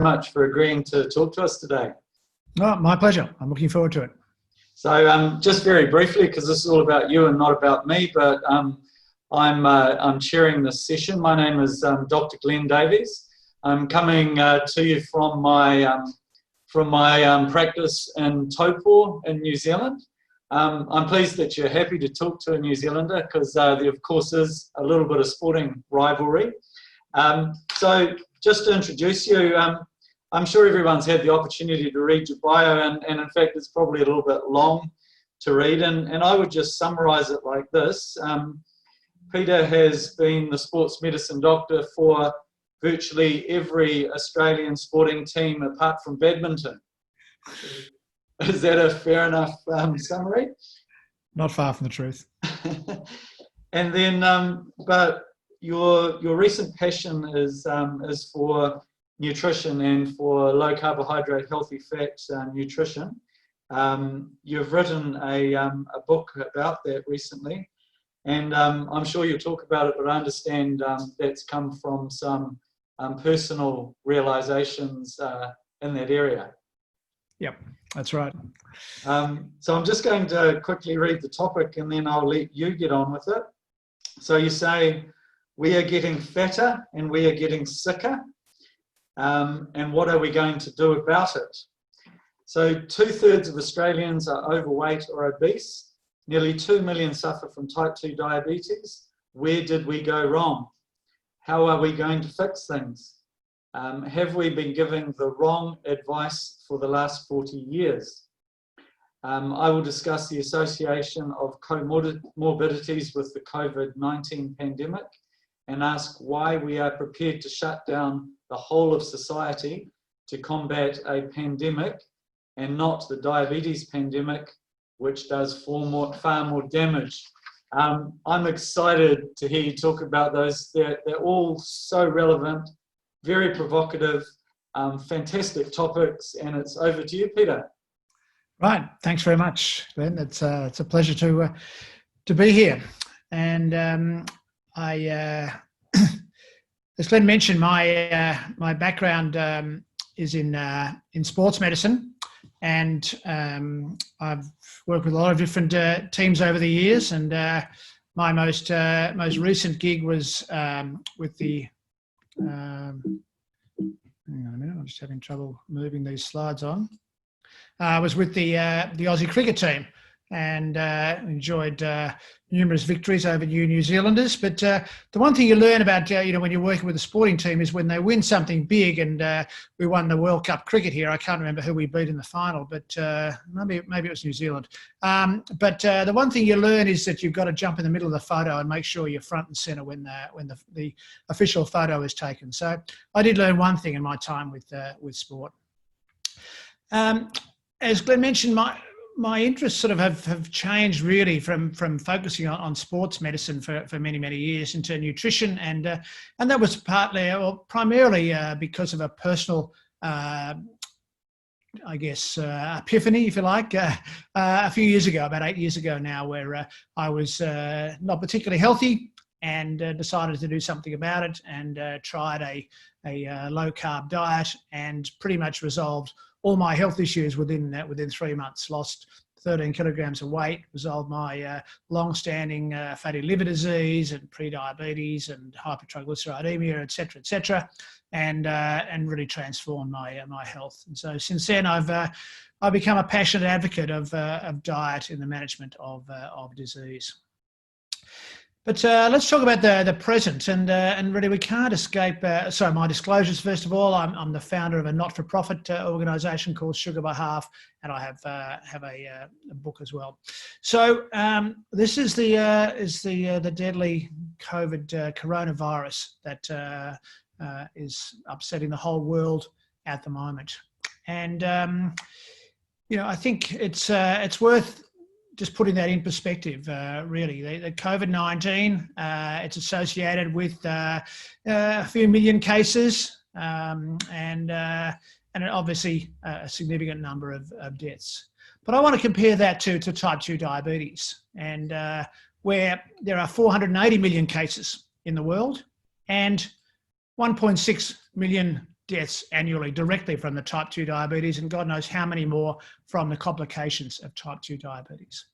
much for agreeing to talk to us today. Oh, my pleasure. I'm looking forward to it. So just very briefly, because this is all about you and not about me, but I'm chairing this session. My name is Dr. Glenn Davies. I'm coming to you from my practice in Taupo in New Zealand. I'm pleased that you're happy to talk to a New Zealander, because there of course is a little bit of sporting rivalry. So just to introduce you, I'm sure everyone's had the opportunity to read your bio, and in fact it's probably a little bit long to read, and I would just summarize it like this. Peter has been the sports medicine doctor for virtually every Australian sporting team apart from badminton. Is that a fair enough summary? Not far from the truth. And then, but your recent passion is for nutrition and for low carbohydrate, healthy fat nutrition. You've written a book about that recently, and I'm sure you'll talk about it, but I understand that's come from some personal realizations in that area. Yep, that's right. So I'm just going to quickly read the topic and then I'll let you get on with it. So you say, we are getting fatter and we are getting sicker. And what are we going to do about it? So 2/3 of Australians are overweight or obese. Nearly 2 million suffer from type 2 diabetes. Where did we go wrong? How are we going to fix things? Have we been giving the wrong advice for the last 40 years? I will discuss the association of comorbidities with the COVID-19 pandemic and ask why we are prepared to shut down the whole of society to combat a pandemic and not the diabetes pandemic, which does far more damage. I'm excited to hear you talk about those. They're all so relevant, very provocative, fantastic topics, and it's over to you, Peter. Right, thanks very much, Glenn. It's a pleasure to be here. And as Glenn mentioned, my background is in sports medicine, and I've worked with a lot of different teams over the years. And my most recent gig was with the hang on a minute, I'm just having trouble moving these slides on. I was with the Aussie cricket team, and enjoyed numerous victories over you New Zealanders. But the one thing you learn about when you're working with a sporting team is when they win something big, and we won the World Cup cricket here. I can't remember who we beat in the final, but maybe it was New Zealand. But the one thing you learn is that you've got to jump in the middle of the photo and make sure you're front and centre when the official photo is taken. So I did learn one thing in my time with sport. As Glenn mentioned, my interests sort of have changed really from focusing on sports medicine for many years into nutrition, and that was primarily because of a personal epiphany, if you like, a few years ago, about 8 years ago now, where I was not particularly healthy, and decided to do something about it, and tried a low carb diet, and pretty much resolved all my health issues within 3 months. Lost 13 kilograms of weight, resolved my long-standing fatty liver disease and pre-diabetes and hypertriglyceridemia, etc., and really transformed my health. And so since then, I've become a passionate advocate of diet in the management of disease. But let's talk about the present, and really we can't escape. So my disclosures, first of all, I'm the founder of a not-for-profit organisation called Sugar by Half, and I have a book as well. So this is the deadly COVID coronavirus that is upsetting the whole world at the moment, and I think it's worth just putting that in perspective, really. The COVID-19, it's associated with a few million cases, and obviously a significant number of deaths. But I want to compare that to type 2 diabetes, and where there are 480 million cases in the world and 1.6 million deaths annually directly from the type 2 diabetes, and God knows how many more from the complications of type 2 diabetes.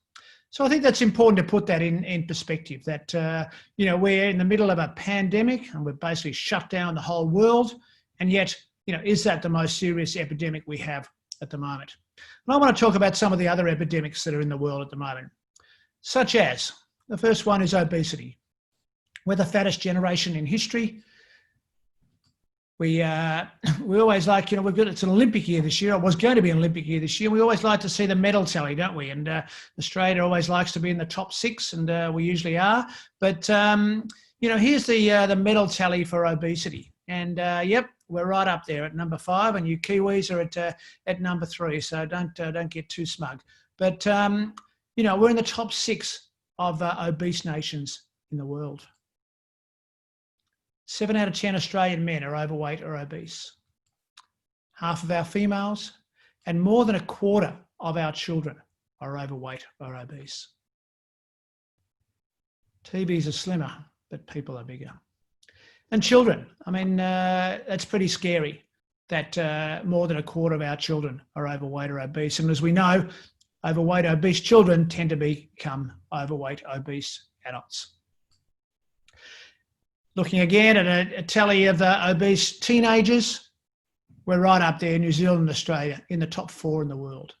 So I think that's important to put that in perspective, that, we're in the middle of a pandemic and we've basically shut down the whole world. And yet, is that the most serious epidemic we have at the moment? And I want to talk about some of the other epidemics that are in the world at the moment, such as, the first one is obesity. We're the fattest generation in history. We always like, it's an Olympic year this year. It was going to be an Olympic year this year. We always like to see the medal tally, don't we? And Australia always likes to be in the top 6, and we usually are. But, here's the medal tally for obesity. And, yep, we're right up there at number 5, and you Kiwis are at number 3. So don't get too smug. But, we're in the top 6 of obese nations in the world. 7 out of 10 Australian men are overweight or obese. Half of our females and more than a quarter of our children are overweight or obese. TVs are slimmer, but people are bigger. And children, that's pretty scary that more than a quarter of our children are overweight or obese. And as we know, overweight, obese children tend to become overweight, obese adults. Looking again at a tally of obese teenagers, we're right up there, New Zealand and Australia, in the top 4 in the world.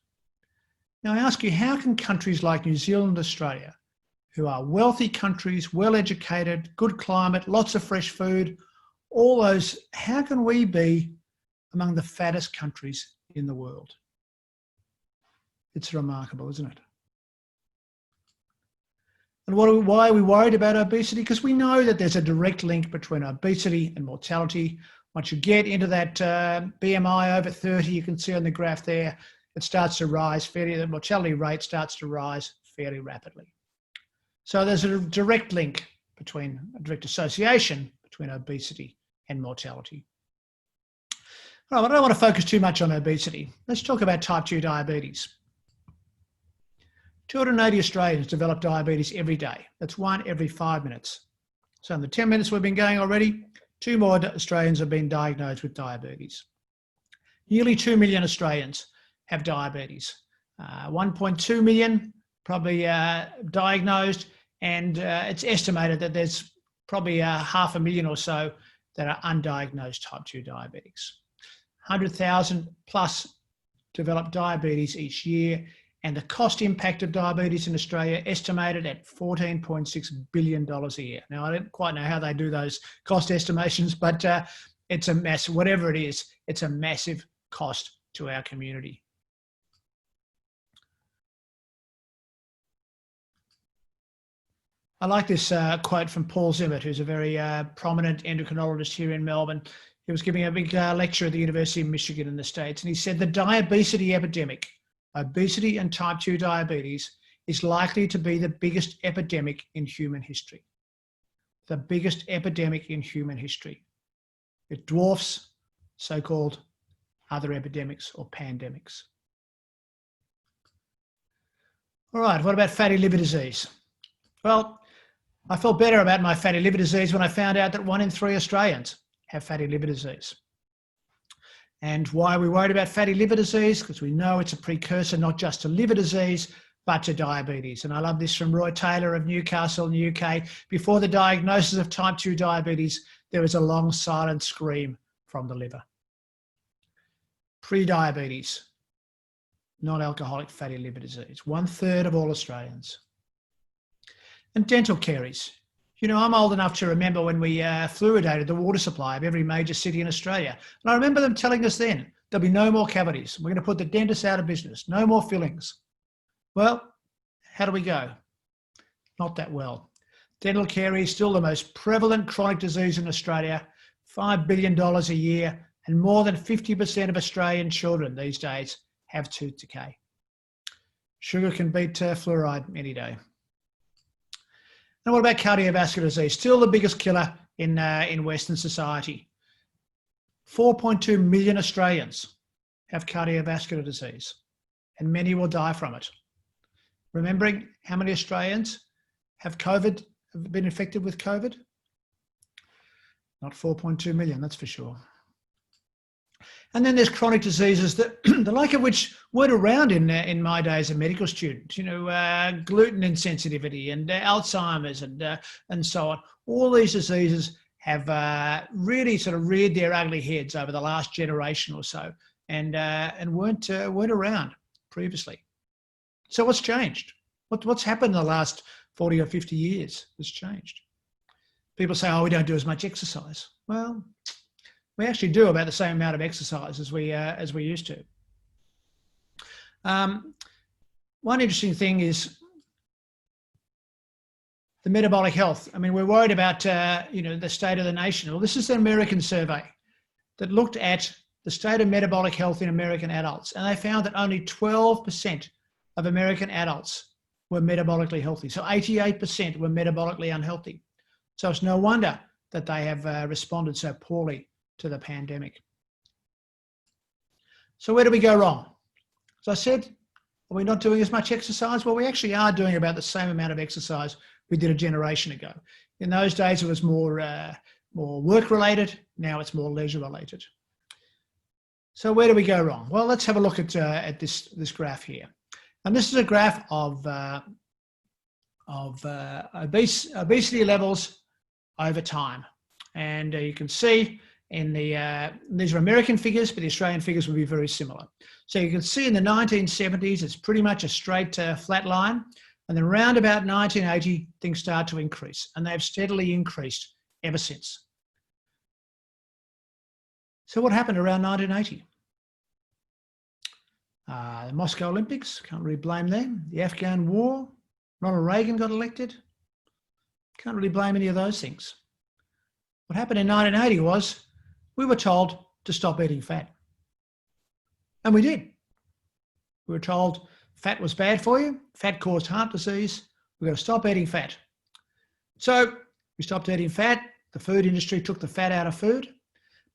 Now I ask you, how can countries like New Zealand and Australia, who are wealthy countries, well-educated, good climate, lots of fresh food, all those, how can we be among the fattest countries in the world? It's remarkable, isn't it? And why are we worried about obesity? Because we know that there's a direct link between obesity and mortality. Once you get into that BMI over 30, you can see on the graph there, it starts to rise the mortality rate starts to rise fairly rapidly. So there's a direct association between obesity and mortality. All right, I don't want to focus too much on obesity. Let's talk about type 2 diabetes. 280 Australians develop diabetes every day. That's 1 every 5 minutes. So in the 10 minutes we've been going already, 2 more Australians have been diagnosed with diabetes. Nearly 2 million Australians have diabetes. 1.2 million probably diagnosed, and it's estimated that there's probably 500,000 or so that are undiagnosed type 2 diabetics. 100,000 plus develop diabetes each year, and the cost impact of diabetes in Australia estimated at $14.6 billion a year. Now, I don't quite know how they do those cost estimations, but it's a mess. Whatever it is, it's a massive cost to our community. I like this quote from Paul Zimmet, who's a very prominent endocrinologist here in Melbourne. He was giving a big lecture at the University of Michigan in the States, and he said the diabetes epidemic, obesity and type 2 diabetes, is likely to be the biggest epidemic in human history. The biggest epidemic in human history. It dwarfs so-called other epidemics or pandemics. All right, what about fatty liver disease? Well, I felt better about my fatty liver disease when I found out that 1 in 3 Australians have fatty liver disease. And why are we worried about fatty liver disease? Because we know it's a precursor not just to liver disease, but to diabetes. And I love this from Roy Taylor of Newcastle in the UK. Before the diagnosis of type 2 diabetes, there was a long silent scream from the liver. Pre-diabetes, non-alcoholic fatty liver disease, 1/3 of all Australians. And dental caries. You know, I'm old enough to remember when we fluoridated the water supply of every major city in Australia. And I remember them telling us then, there'll be no more cavities. We're going to put the dentists out of business. No more fillings. Well, how do we go? Not that well. Dental caries is still the most prevalent chronic disease in Australia, $5 billion a year, and more than 50% of Australian children these days have tooth decay. Sugar can beat fluoride any day. And what about cardiovascular disease? Still the biggest killer in Western society. 4.2 million Australians have cardiovascular disease, and many will die from it. Remembering how many Australians have been infected with COVID? Not 4.2 million, that's for sure. And then there's chronic diseases that the like of which weren't around in my days as a medical student. Gluten insensitivity and Alzheimer's and so on. All these diseases have really sort of reared their ugly heads over the last generation or so, and weren't around previously. So what's changed? What's happened in the last 40 or 50 years has changed. People say, oh, we don't do as much exercise. Well, we actually do about the same amount of exercise as we used to. One interesting thing is the metabolic health. I mean, we're worried about the state of the nation. Well, this is an American survey that looked at the state of metabolic health in American adults, and they found that only 12% of American adults were metabolically healthy. So 88% were metabolically unhealthy. So it's no wonder that they have responded so poorly to the pandemic. So where do we go wrong? As I said, are we not doing as much exercise? Well, we actually are doing about the same amount of exercise we did a generation ago. In those days, it was more work-related. Now it's more leisure-related. So where do we go wrong? Well, let's have a look at this graph here. And this is a graph of obesity levels over time. And you can see in these are American figures, but the Australian figures will be very similar. So you can see in the 1970s, it's pretty much a straight flat line. And then around about 1980, things start to increase. And they've steadily increased ever since. So what happened around 1980? The Moscow Olympics, can't really blame them. The Afghan War, Ronald Reagan got elected. Can't really blame any of those things. What happened in 1980 was we were told to stop eating fat. And we did. We were told fat was bad for you, fat caused heart disease, we've got to stop eating fat. So we stopped eating fat, the food industry took the fat out of food,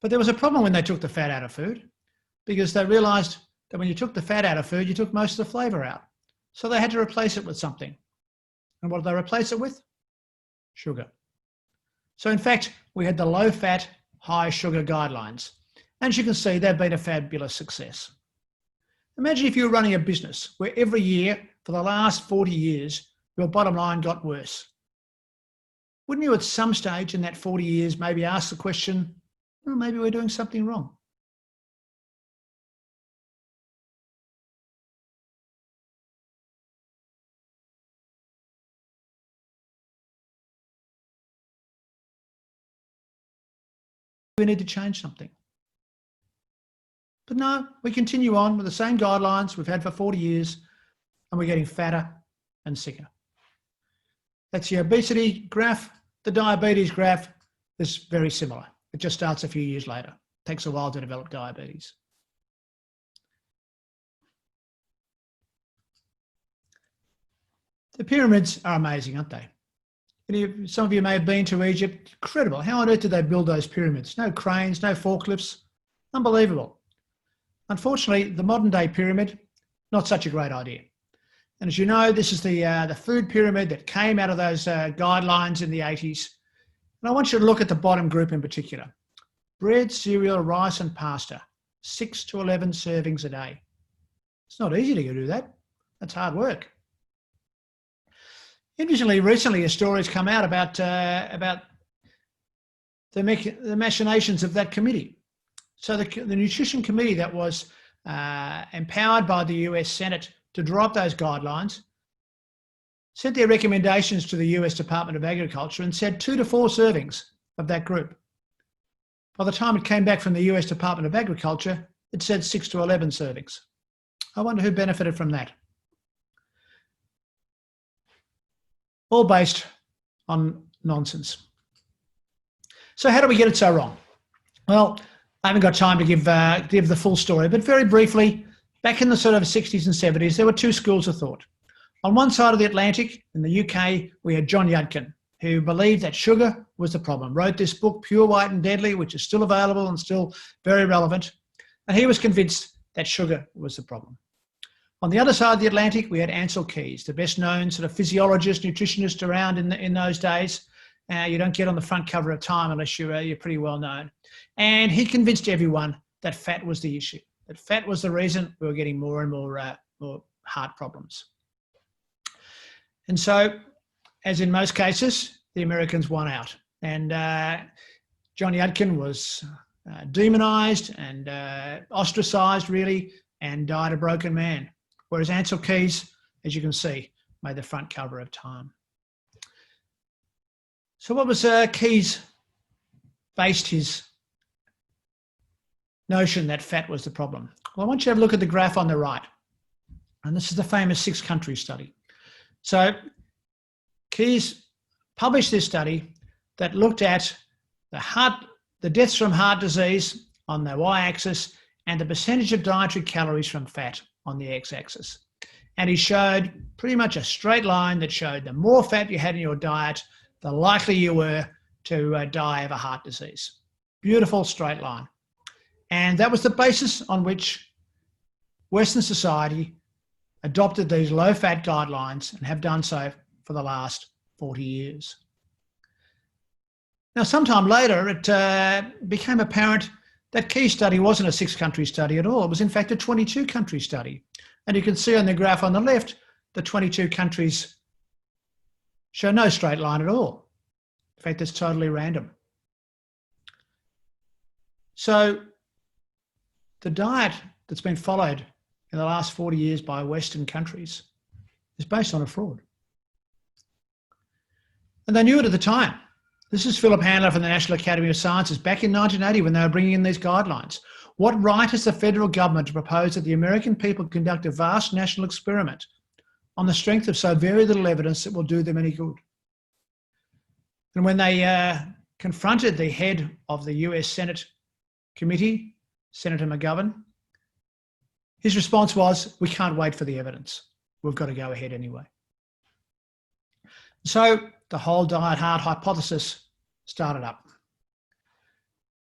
but there was a problem when they took the fat out of food because they realised that when you took the fat out of food, you took most of the flavour out. So they had to replace it with something. And what did they replace it with? Sugar. So in fact, we had the low-fat, high-sugar guidelines. And as you can see, they've been a fabulous success. Imagine if you were running a business where every year for the last 40 years, your bottom line got worse. Wouldn't you at some stage in that 40 years maybe ask the question, well, maybe we're doing something wrong? We need to change something. But no, we continue on with the same guidelines we've had for 40 years, and we're getting fatter and sicker. That's the obesity graph. The diabetes graph is very similar. It just starts a few years later. It takes a while to develop diabetes. The pyramids are amazing, aren't they? Some of you may have been to Egypt. Incredible. How on earth did they build those pyramids? No cranes, no forklifts. Unbelievable. Unfortunately, the modern day pyramid, not such a great idea. And as you know, this is the food pyramid that came out of those guidelines in the 80s. And I want you to look at the bottom group in particular. Bread, cereal, rice and pasta, 6 to 11 servings a day. It's not easy to do that. That's hard work. Interestingly, recently a story's come out about the machinations of that committee. So the Nutrition Committee that was empowered by the US Senate to draw up those guidelines sent their recommendations to the US Department of Agriculture and said 2 to 4 servings of that group. By the time it came back from the US Department of Agriculture, it said 6 to 11 servings. I wonder who benefited from that. All based on nonsense. So how do we get it so wrong? Well, I haven't got time to give the full story, but very briefly, back in the sort of 60s and 70s, there were 2 schools of thought. On one side of the Atlantic, in the UK, we had John Yudkin, who believed that sugar was the problem, wrote this book, Pure, White and Deadly, which is still available and still very relevant. And he was convinced that sugar was the problem. On the other side of the Atlantic, we had Ansel Keys, the best known sort of physiologist, nutritionist around in those days. You don't get on the front cover of Time unless you're pretty well known. And he convinced everyone that fat was the issue, that fat was the reason we were getting more and more heart problems. And so, as in most cases, the Americans won out. And Johnny Yudkin was demonised and ostracised, really, and died a broken man. Whereas Ansel Keys, as you can see, made the front cover of Time. So what was Keys based his notion that fat was the problem? Well, I want you to have a look at the graph on the right. And this is the famous 6-country study. So Keys published this study that looked at the deaths from heart disease on the y-axis and the percentage of dietary calories from fat on the x-axis. And he showed pretty much a straight line that showed the more fat you had in your diet, the likely you were to die of a heart disease. Beautiful straight line. And that was the basis on which Western society adopted these low-fat guidelines and have done so for the last 40 years. Now, sometime later, it became apparent that Keys study wasn't a 6-country study at all. It was, in fact, a 22-country study. And you can see on the graph on the left, the 22 countries show no straight line at all. In fact, it's totally random. So the diet that's been followed in the last 40 years by Western countries is based on a fraud. And they knew it at the time. This is Philip Handler from the National Academy of Sciences back in 1980 when they were bringing in these guidelines. What right has the federal government to propose that the American people conduct a vast national experiment on the strength of so very little evidence that will do them any good? And when they confronted the head of the US Senate committee, Senator McGovern, his response was, we can't wait for the evidence. We've got to go ahead anyway. So the whole diet heart hypothesis started up.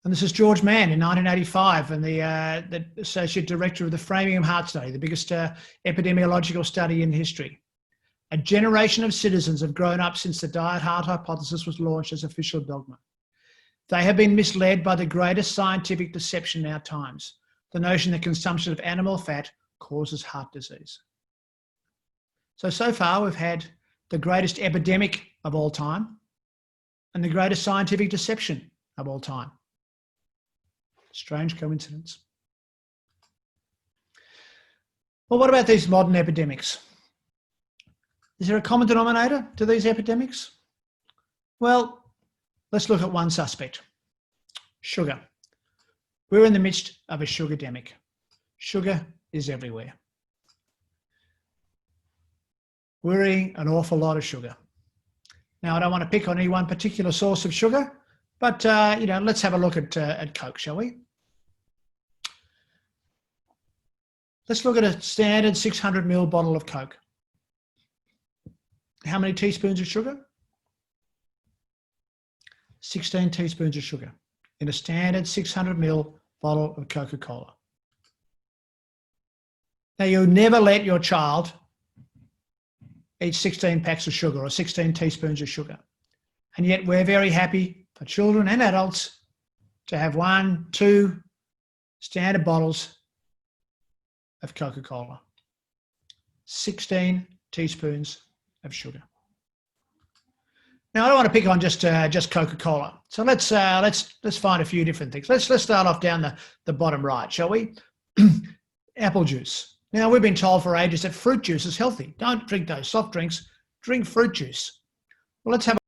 And this is George Mann in 1985 and the Associate Director of the Framingham Heart Study, the biggest epidemiological study in history. A generation of citizens have grown up since the diet heart hypothesis was launched as official dogma. They have been misled by the greatest scientific deception in our times, the notion that consumption of animal fat causes heart disease. So far we've had the greatest epidemic of all time and the greatest scientific deception of all time. Strange coincidence. Well, what about these modern epidemics? Is there a common denominator to these epidemics? Well, let's look at one suspect, sugar. We're in the midst of a sugar-demic. Sugar is everywhere. We're eating an awful lot of sugar. Now, I don't want to pick on any one particular source of sugar, but let's have a look at Coke, shall we? Let's look at a standard 600 ml bottle of Coke. How many teaspoons of sugar? 16 teaspoons of sugar in a standard 600 ml bottle of Coca-Cola. Now, you'll never let your child eat 16 packs of sugar or 16 teaspoons of sugar. And yet we're very happy for children and adults to have 1, 2 standard bottles of Coca-Cola. 16 teaspoons of sugar. Now, I don't want to pick on just Coca-Cola. So let's find a few different things. Let's start off down the bottom right, shall we? Apple juice. Now, we've been told for ages that fruit juice is healthy. Don't drink those soft drinks. Drink fruit juice. Well, let's have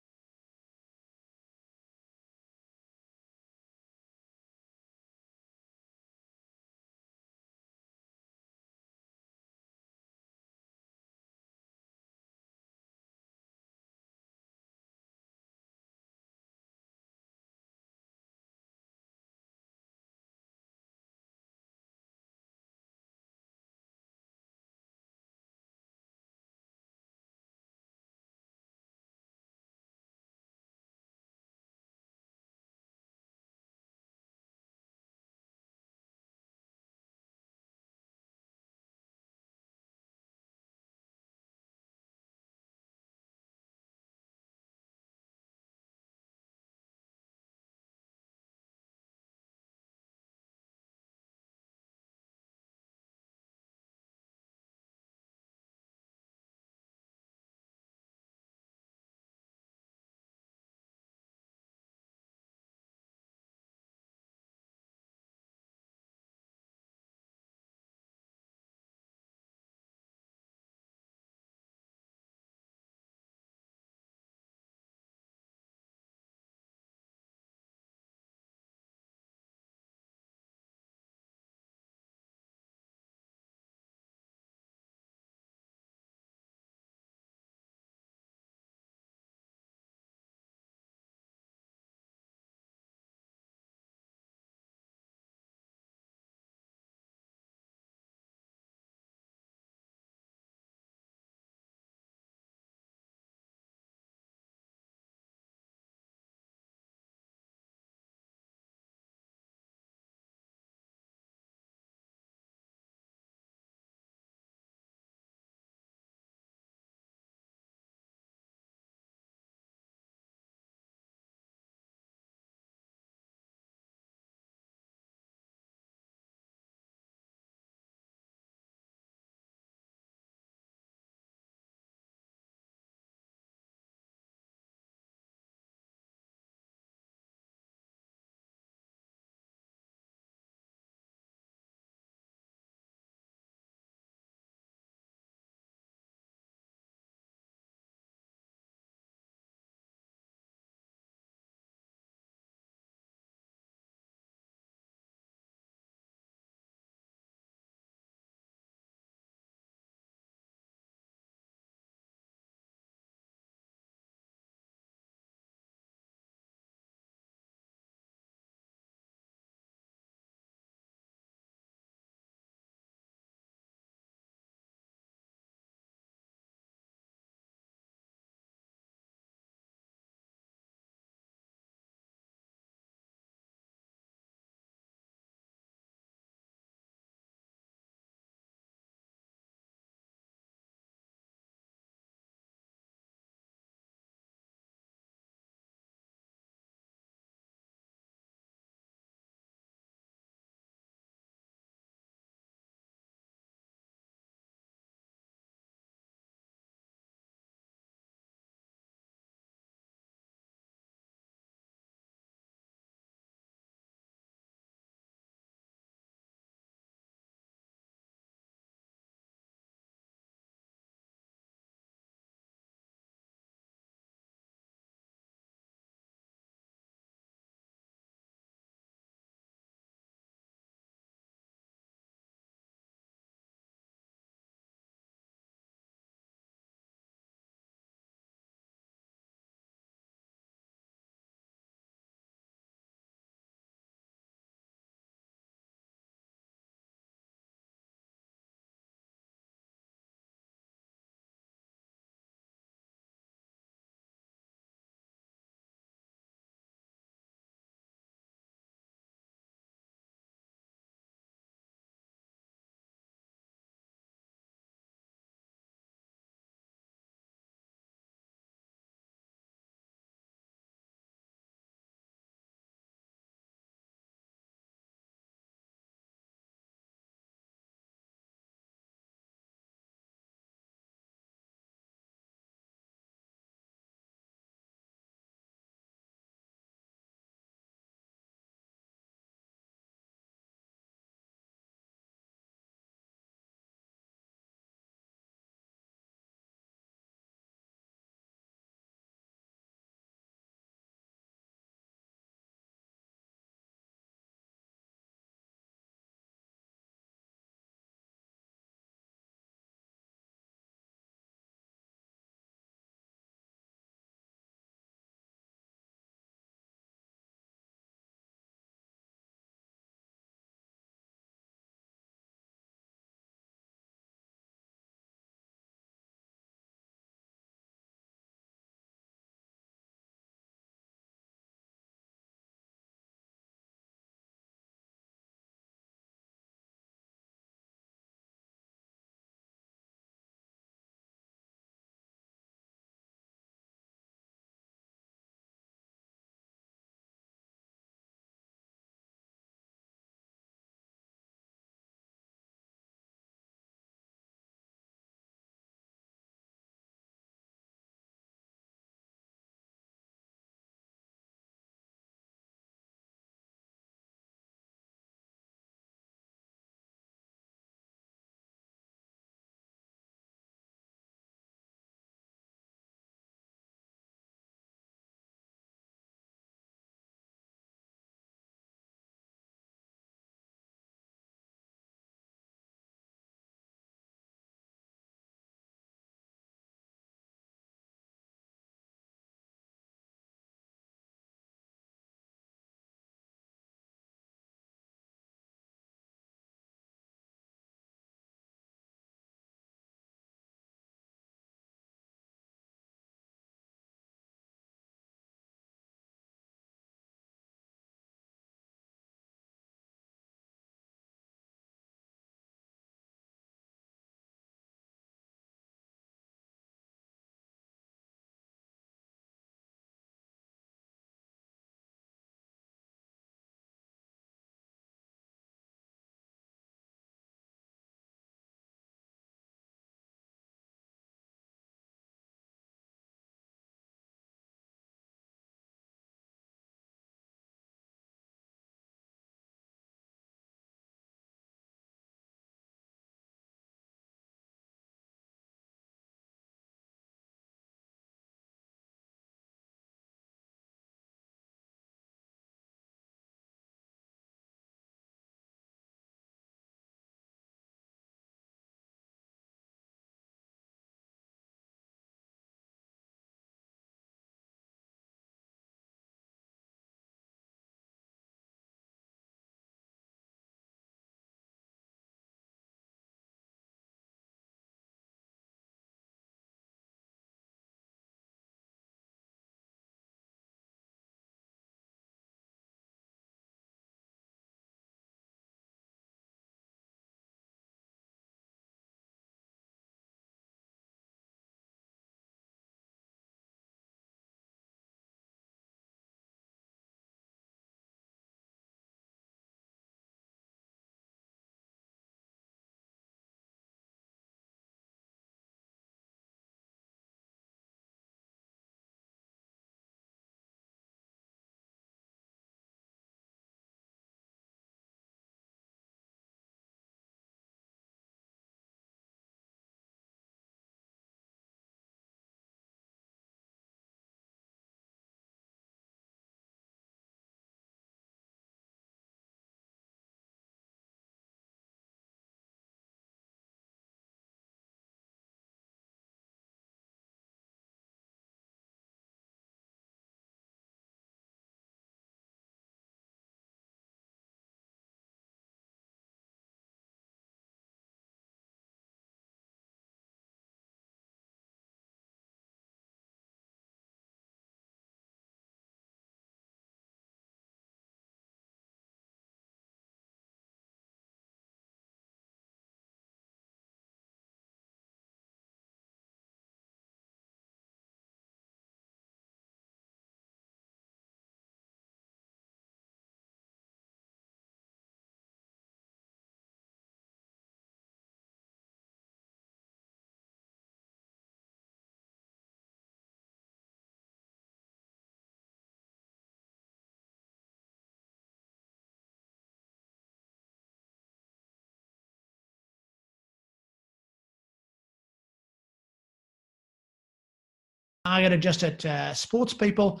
targeted just at sports people,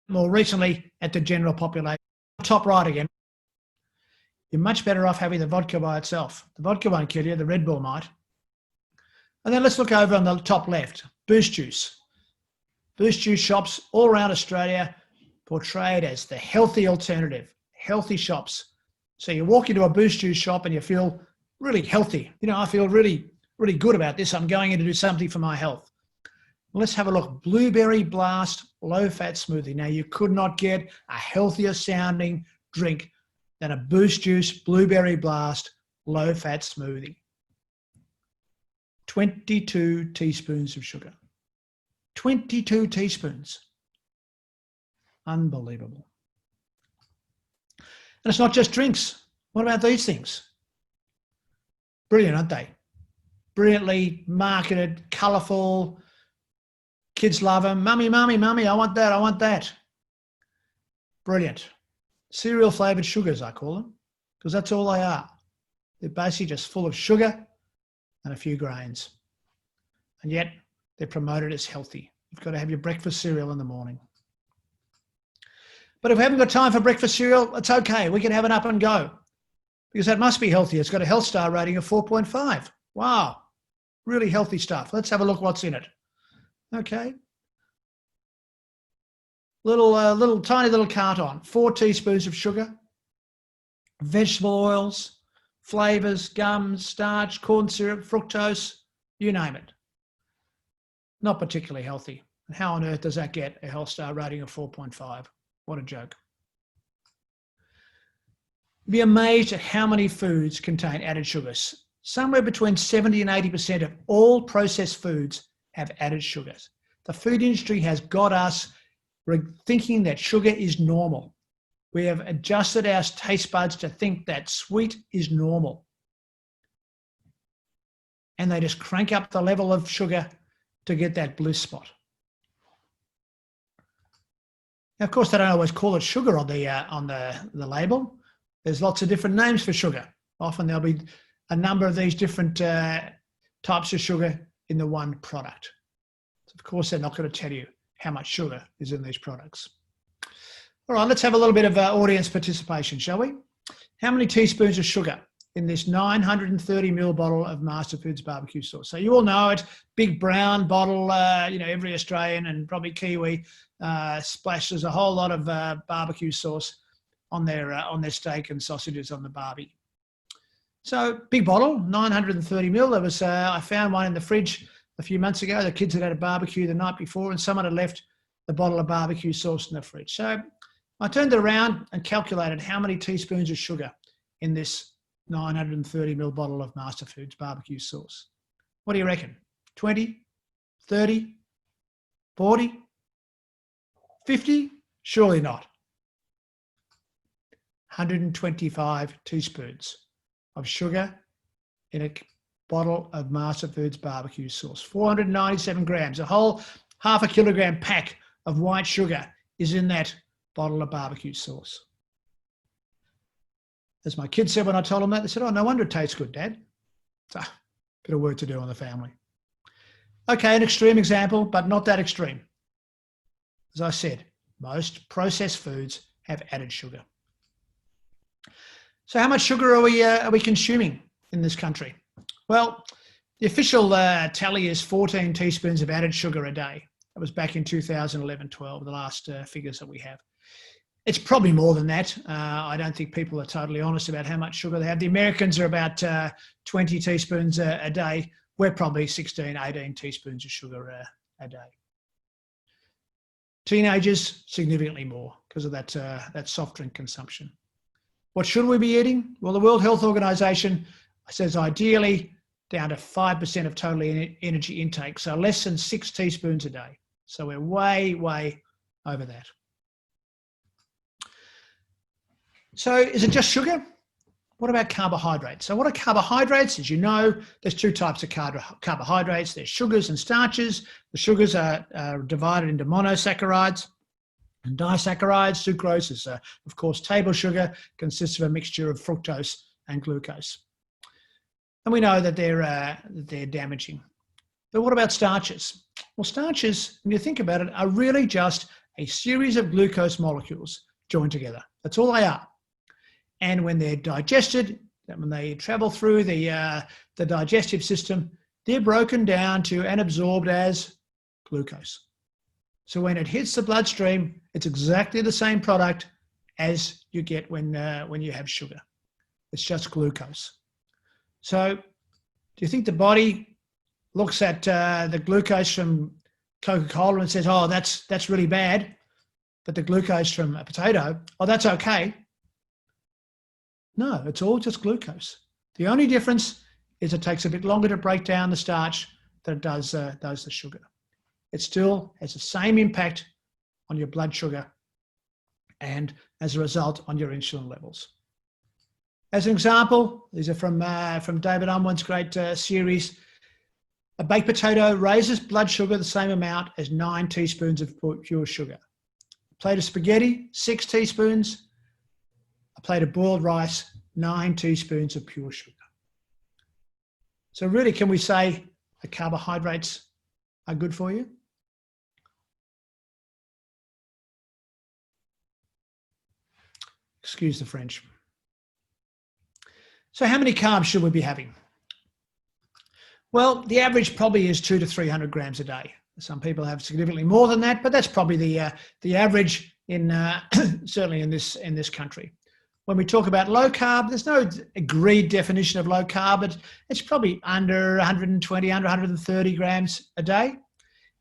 more recently at the general population. Top right again. You're much better off having the vodka by itself. The vodka won't kill you, the Red Bull might. And then let's look over on the top left, Boost Juice. Boost Juice shops all around Australia portrayed as the healthy alternative, healthy shops. So you walk into a Boost Juice shop and you feel really healthy. You know, I feel really, really good about this. I'm going in to do something for my health. Let's have a look. Blueberry Blast low-fat smoothie. Now, you could not get a healthier sounding drink than a Boost Juice Blueberry Blast low-fat smoothie. 22 teaspoons of sugar. 22 teaspoons. Unbelievable. And it's not just drinks. What about these things? Brilliant, aren't they? Brilliantly marketed, colourful. Kids love them. Mummy, mummy, mummy, I want that, I want that. Brilliant. Cereal flavoured sugars, I call them, because that's all they are. They're basically just full of sugar and a few grains. And yet they're promoted as healthy. You've got to have your breakfast cereal in the morning. But if we haven't got time for breakfast cereal, it's okay. We can have an up and go, because that must be healthy. It's got a health star rating of 4.5. Wow, really healthy stuff. Let's have a look what's in it. Okay. Tiny little carton, 4 teaspoons of sugar, vegetable oils, flavors, gums, starch, corn syrup, fructose, you name it. Not particularly healthy. And how on earth does that get a health star rating of 4.5? What a joke. You'd be amazed at how many foods contain added sugars. Somewhere between 70 and 80% of all processed foods have added sugars. The food industry has got us thinking that sugar is normal. We have adjusted our taste buds to think that sweet is normal. And they just crank up the level of sugar to get that bliss spot. Now, of course, they don't always call it sugar on the label. There's lots of different names for sugar. Often there'll be a number of these different types of sugar in the one product. So of course, they're not going to tell you how much sugar is in these products. All right, let's have a little bit of audience participation, shall we? How many teaspoons of sugar in this 930 ml bottle of Master Foods barbecue sauce? So you all know it, big brown bottle, every Australian and probably Kiwi splashes a whole lot of barbecue sauce on their steak and sausages on the barbie. So big bottle, 930 ml. There was, I found one in the fridge a few months ago. The kids had a barbecue the night before and someone had left the bottle of barbecue sauce in the fridge. So I turned it around and calculated how many teaspoons of sugar in this 930 ml bottle of Master Foods barbecue sauce. What do you reckon? 20, 30, 40, 50? Surely not. 125 teaspoons of sugar in a bottle of Master Foods barbecue sauce. 497 grams, a whole half a kilogram pack of white sugar is in that bottle of barbecue sauce. As my kids said when I told them that, they said, "Oh, no wonder it tastes good, Dad." So, bit of work to do on the family. Okay, an extreme example, but not that extreme. As I said, most processed foods have added sugar. So how much sugar are we consuming in this country? Well, the official tally is 14 teaspoons of added sugar a day. That was back in 2011-12, the last figures that we have. It's probably more than that. I don't think people are totally honest about how much sugar they have. The Americans are about 20 teaspoons a day. We're probably 16, 18 teaspoons of sugar a day. Teenagers, significantly more because of that soft drink consumption. What should we be eating? Well, the World Health Organization says ideally down to 5% of total energy intake, so less than 6 teaspoons a day. So we're way, way over that. So is it just sugar? What about carbohydrates? So what are carbohydrates? As you know, there's 2 types of carbohydrates. There's sugars and starches. The sugars are divided into monosaccharides and disaccharides. Sucrose is, of course, table sugar, consists of a mixture of fructose and glucose. And we know that they're damaging. But what about starches? Well, starches, when you think about it, are really just a series of glucose molecules joined together. That's all they are. And when they're digested, when they travel through the digestive system, they're broken down to and absorbed as glucose. So when it hits the bloodstream, it's exactly the same product as you get when you have sugar. It's just glucose. So do you think the body looks at the glucose from Coca-Cola and says, oh, that's really bad, but the glucose from a potato, oh, that's okay? No, it's all just glucose. The only difference is it takes a bit longer to break down the starch than it does the sugar. It still has the same impact on your blood sugar and as a result on your insulin levels. As an example, these are from David Unwin's great series. A baked potato raises blood sugar the same amount as 9 teaspoons of pure sugar. A plate of spaghetti, 6 teaspoons. A plate of boiled rice, 9 teaspoons of pure sugar. So really, can we say the carbohydrates are good for you? Excuse the French. So how many carbs should we be having? Well, the average probably is 200 to 300 grams a day. Some people have significantly more than that, but that's probably the average in certainly in this country. When we talk about low carb, there's no agreed definition of low carb, but it's probably under 120, under 130 grams a day.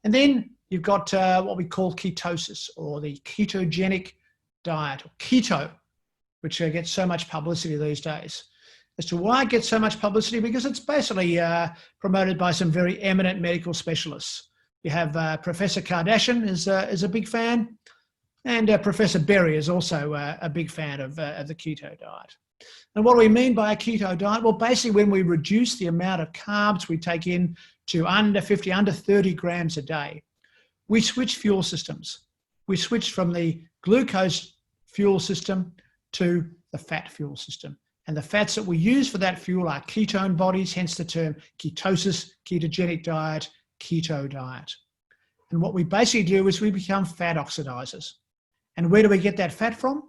And then you've got what we call ketosis, or the ketogenic diet, or keto, which gets so much publicity these days. As to why it gets so much publicity, because it's basically promoted by some very eminent medical specialists. You have Professor Kardashian is a big fan, and Professor Berry is also a big fan of the keto diet. And what do we mean by a keto diet? Well, basically when we reduce the amount of carbs we take in to under 50, under 30 grams a day, we switch fuel systems. We switch from the glucose fuel system to the fat fuel system. And the fats that we use for that fuel are ketone bodies, hence the term ketosis, ketogenic diet, keto diet. And what we basically do is we become fat oxidizers. And where do we get that fat from?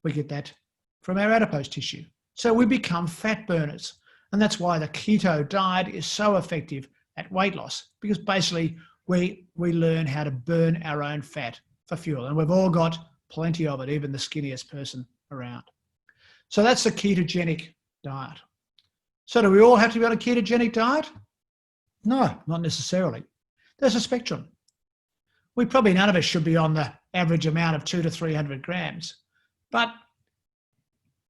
We get that from our adipose tissue. So we become fat burners. And that's why the keto diet is so effective at weight loss, because basically we learn how to burn our own fat for fuel. And we've all got plenty of it, even the skinniest person around. So that's the ketogenic diet. So do we all have to be on a ketogenic diet? No, not necessarily. There's a spectrum. None of us should be on the average amount of 200 to 300 grams. But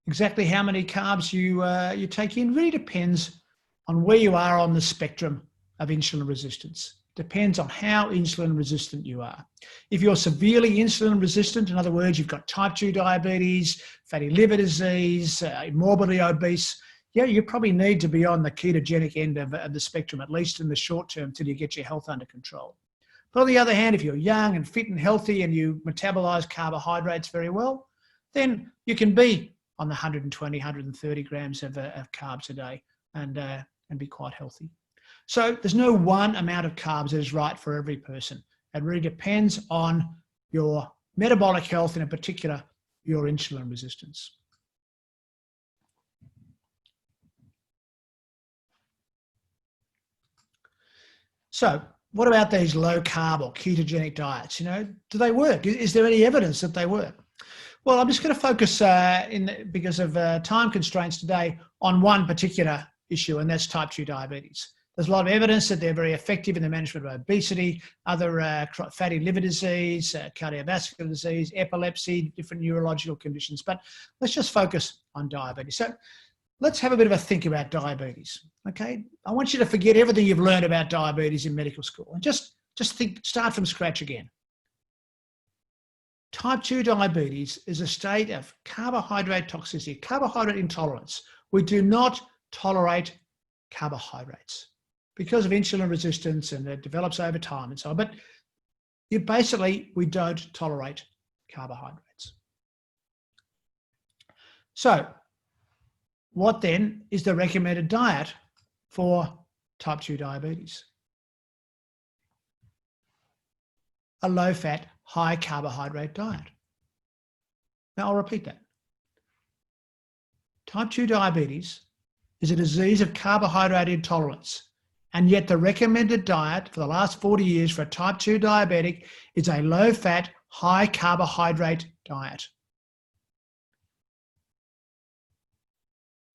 exactly how many carbs you take in really depends on where you are on the spectrum of insulin resistance. Depends on how insulin resistant you are. If you're severely insulin resistant, in other words, you've got type 2 diabetes, fatty liver disease, morbidly obese, yeah, you probably need to be on the ketogenic end of the spectrum, at least in the short term, till you get your health under control. But on the other hand, if you're young and fit and healthy and you metabolize carbohydrates very well, then you can be on the 120, 130 grams of carbs a day and be quite healthy. So there's no one amount of carbs that is right for every person. It really depends on your metabolic health and in particular, your insulin resistance. So what about these low carb or ketogenic diets? Do they work? Is there any evidence that they work? Well, I'm just going to focus because of time constraints today on one particular issue, and that's type 2 diabetes. There's a lot of evidence that they're very effective in the management of obesity, other fatty liver disease, cardiovascular disease, epilepsy, different neurological conditions. But let's just focus on diabetes. So let's have a bit of a think about diabetes, okay? I want you to forget everything you've learned about diabetes in medical school and just think, start from scratch again. Type 2 diabetes is a state of carbohydrate toxicity, carbohydrate intolerance. We do not tolerate carbohydrates because of insulin resistance, and it develops over time and so on. But we don't tolerate carbohydrates. So what then is the recommended diet for type 2 diabetes? a low-fat, high-carbohydrate diet. Now, I'll repeat that. Type 2 diabetes is a disease of carbohydrate intolerance, and yet the recommended diet for the last 40 years for a type 2 diabetic is a low-fat, high-carbohydrate diet.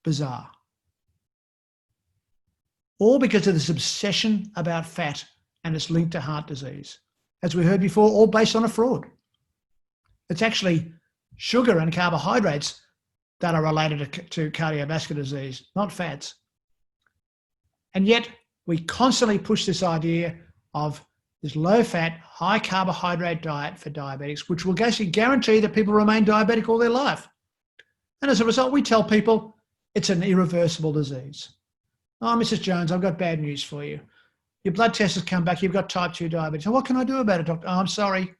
Bizarre. All because of this obsession about fat and its link to heart disease. As we heard before, all based on a fraud. It's actually sugar and carbohydrates that are related to cardiovascular disease, not fats. And yet we constantly push this idea of this low-fat, high-carbohydrate diet for diabetics, which will actually guarantee that people remain diabetic all their life. And as a result, we tell people it's an irreversible disease. Oh, Mrs. Jones, I've got bad news for you. Your blood test has come back. You've got type 2 diabetes. So what can I do about it, doctor? Oh, I'm sorry.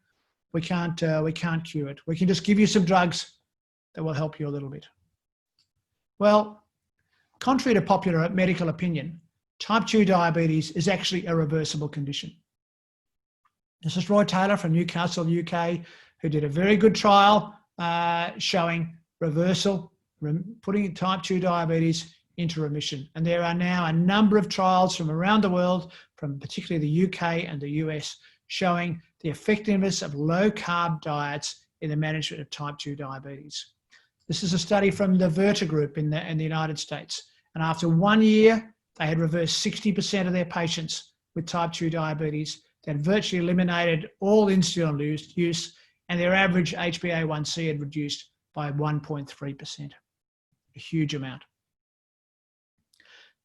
We can't cure it. We can just give you some drugs that will help you a little bit. Well, contrary to popular medical opinion, type 2 diabetes is actually a reversible condition. This is Roy Taylor from Newcastle, UK, who did a very good trial showing reversal, putting type 2 diabetes into remission. And there are now a number of trials from around the world, from particularly the UK and the US, showing the effectiveness of low-carb diets in the management of type 2 diabetes. This is a study from the Verta group in the United States. And after 1 year, they had reversed 60% of their patients with type 2 diabetes. They had virtually eliminated all insulin use, and their average HbA1c had reduced by 1.3%, a huge amount.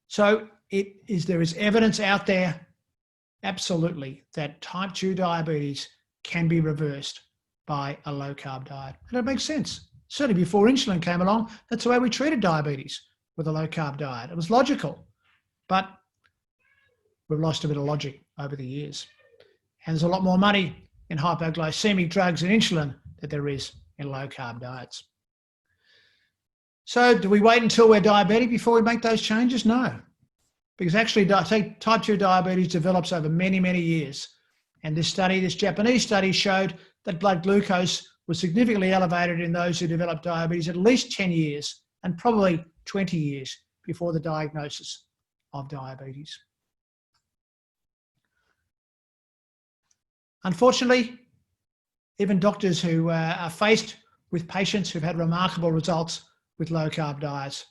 So there is evidence out there, absolutely, that type 2 diabetes can be reversed by a low-carb diet. And it makes sense. Certainly before insulin came along, that's the way we treated diabetes, with a low-carb diet. It was logical, but we've lost a bit of logic over the years. And there's a lot more money in hypoglycemic drugs and insulin than there is in low-carb diets. So do we wait until we're diabetic before we make those changes? No, because actually type 2 diabetes develops over many, many years. And this Japanese study showed that blood glucose was significantly elevated in those who developed diabetes at least 10 years and probably 20 years before the diagnosis of diabetes. Unfortunately, even doctors who are faced with patients who've had remarkable results with low-carb diets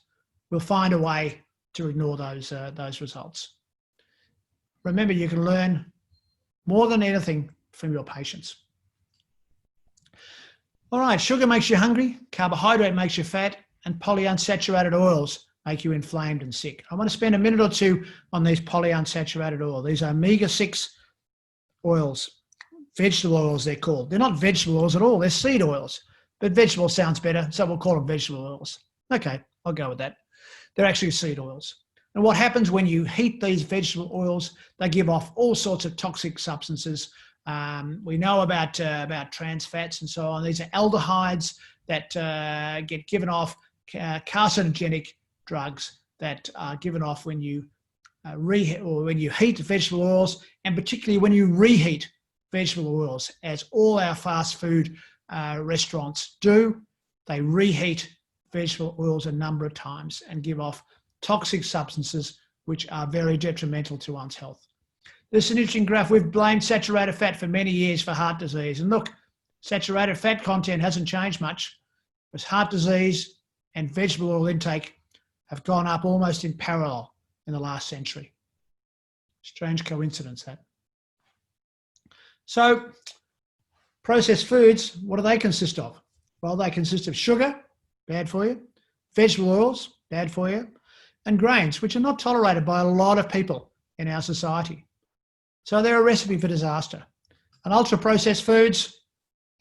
will find a way to ignore those results. Remember, you can learn more than anything from your patients. All right, sugar makes you hungry, carbohydrate makes you fat, and polyunsaturated oils make you inflamed and sick. I want to spend a minute or two on these polyunsaturated oils. These are omega-6 oils, vegetable oils they're called. They're not vegetable oils at all, they're seed oils. But vegetable sounds better, so we'll call them vegetable oils. Okay, I'll go with that. They're actually seed oils. And what happens when you heat these vegetable oils, they give off all sorts of toxic substances. We know about trans fats and so on. These are aldehydes that get given off, carcinogenic drugs that are given off when you heat vegetable oils, and particularly when you reheat vegetable oils, as all our fast food restaurants do. They reheat vegetable oils a number of times and give off toxic substances which are very detrimental to one's health. This is an interesting graph. We've blamed saturated fat for many years for heart disease. And look, saturated fat content hasn't changed much, because heart disease and vegetable oil intake have gone up almost in parallel in the last century. Strange coincidence, that. So, processed foods, what do they consist of? Well, they consist of sugar, bad for you, vegetable oils, bad for you, and grains, which are not tolerated by a lot of people in our society. So they're a recipe for disaster. And ultra-processed foods,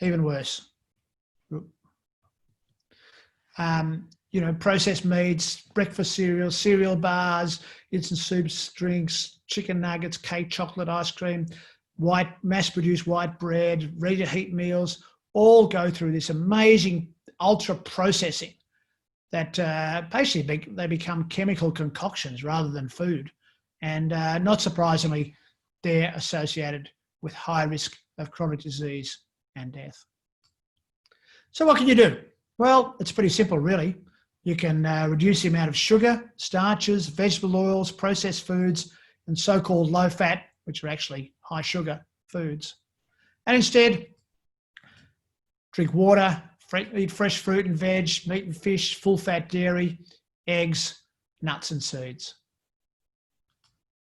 even worse. Processed meats, breakfast cereals, cereal bars, instant soups, drinks, chicken nuggets, cake, chocolate, ice cream, mass-produced white bread, ready-to-heat meals, all go through this amazing ultra-processing that basically they become chemical concoctions rather than food. And not surprisingly, they're associated with high risk of chronic disease and death. So what can you do? Well, it's pretty simple, really. You can reduce the amount of sugar, starches, vegetable oils, processed foods, and so-called low-fat, which are actually high-sugar foods. And instead, drink water, eat fresh fruit and veg, meat and fish, full-fat dairy, eggs, nuts and seeds.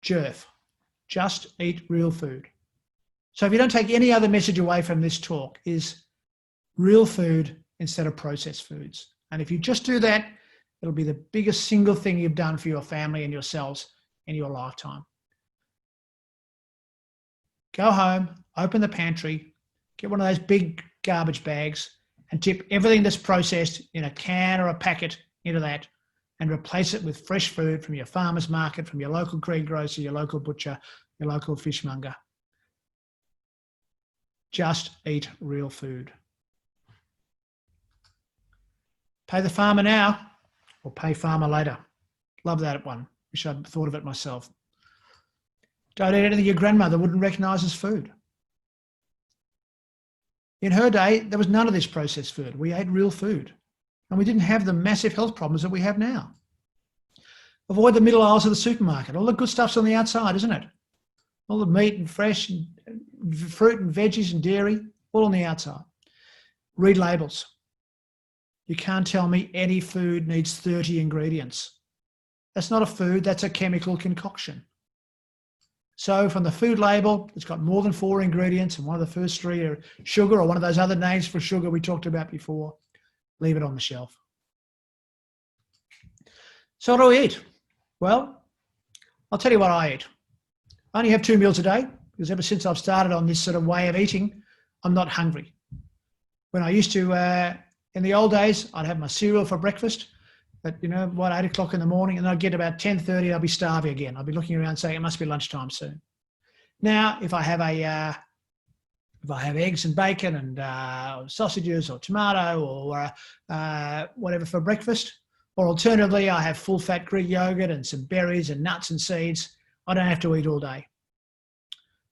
JERF, just eat real food. So if you don't take any other message away from this talk, is real food instead of processed foods. And if you just do that, it'll be the biggest single thing you've done for your family and yourselves in your lifetime. Go home, open the pantry, get one of those big garbage bags and tip everything that's processed in a can or a packet into that and replace it with fresh food from your farmer's market, from your local greengrocer, your local butcher, your local fishmonger. Just eat real food. Pay the farmer now or pay farmer later. Love that one. Wish I'd thought of it myself. Don't eat anything your grandmother wouldn't recognise as food. In her day, there was none of this processed food. We ate real food. And we didn't have the massive health problems that we have now. Avoid the middle aisles of the supermarket. All the good stuff's on the outside, isn't it? All the meat and fresh and fruit and veggies and dairy, all on the outside. Read labels. You can't tell me any food needs 30 ingredients. That's not a food, that's a chemical concoction. So from the food label, it's got more than 4 ingredients, and one of the first 3 are sugar or one of those other names for sugar we talked about before. Leave it on the shelf. So what do we eat? Well, I'll tell you what I eat. I only have 2 meals a day because ever since I've started on this sort of way of eating, I'm not hungry. When I used to, in the old days, I'd have my cereal for breakfast at, 8 o'clock in the morning, and I'd get about 10:30, I'd be starving again. I'd be looking around saying it must be lunchtime soon. Now, if I have eggs and bacon and sausages or tomato or whatever for breakfast, or alternatively, I have full-fat Greek yogurt and some berries and nuts and seeds, I don't have to eat all day.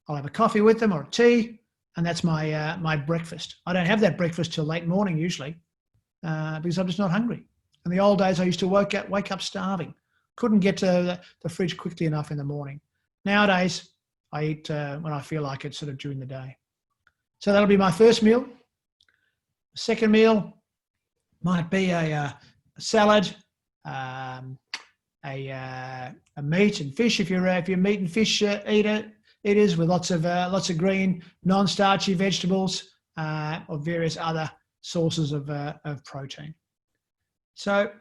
I'll have a coffee with them or a tea, and that's my breakfast. I don't have that breakfast till late morning usually because I'm just not hungry. In the old days, I used to wake up starving. Couldn't get to the fridge quickly enough in the morning. Nowadays, I eat when I feel like it, sort of during the day. So that'll be my first meal. The second meal might be a salad, a meat and fish if you're meat and fish eaters with lots of green, non-starchy vegetables or various other sources of protein. So